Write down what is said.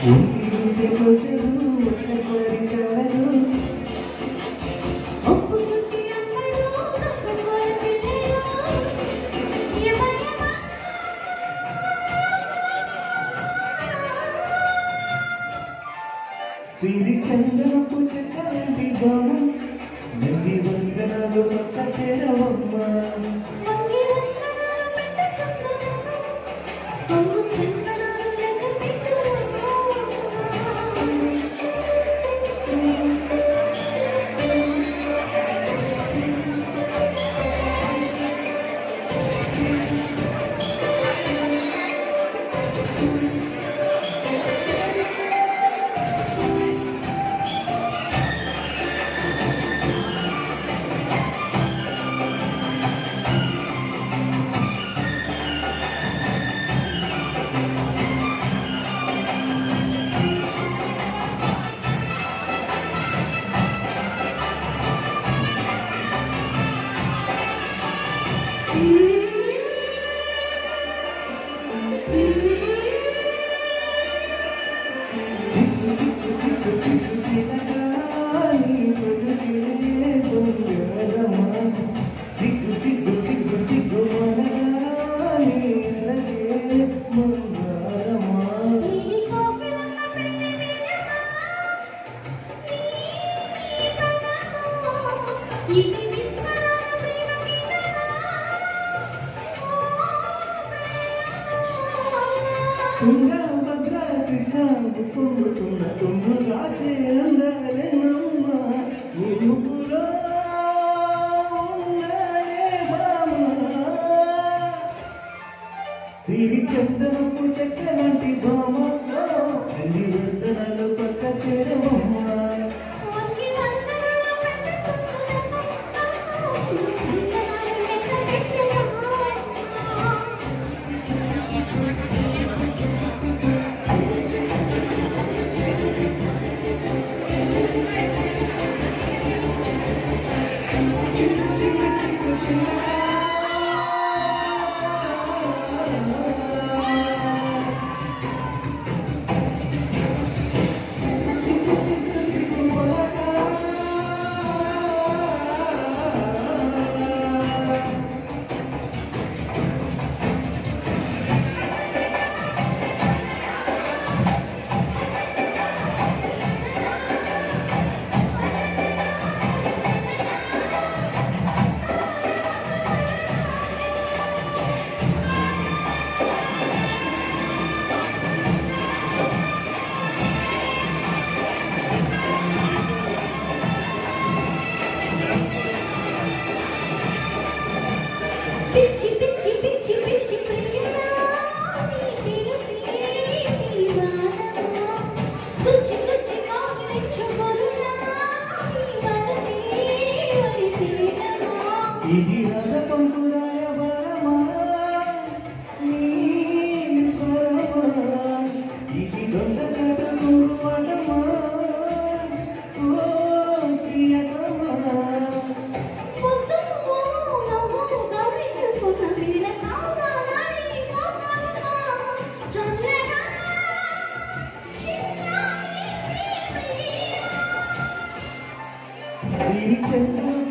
ఉంటే రోజు ఒక్కసారి చాలు సిరి చంద్రపు చక్కటి బాణం నంది వందనాలు పక్క చేరవమ్మ తుంగభద్ర కృష్ణ పొంగుతున్న తుంగు దాచే అందలెన్నమ్మ నిలుపులో ఉన్ననే బామ సిరి చందనపు చెక్కలాంటి బామ అన్ని వందనాలు పక్క చేరవమ్మ పిచ్చి పిచ్చి పిచ్చి పిచ్చి ప్రియనా నీరు తీసివానా తుచ్చి తుచ్చి కాగిలించు కొరునా వరమే వరిసేనా ఇది రథ పంపురాయ వరమా నీ స్వరమా ఇది దొంగ చాట గురువడమా ఓ ప్రియతమా సిరి చంద్ర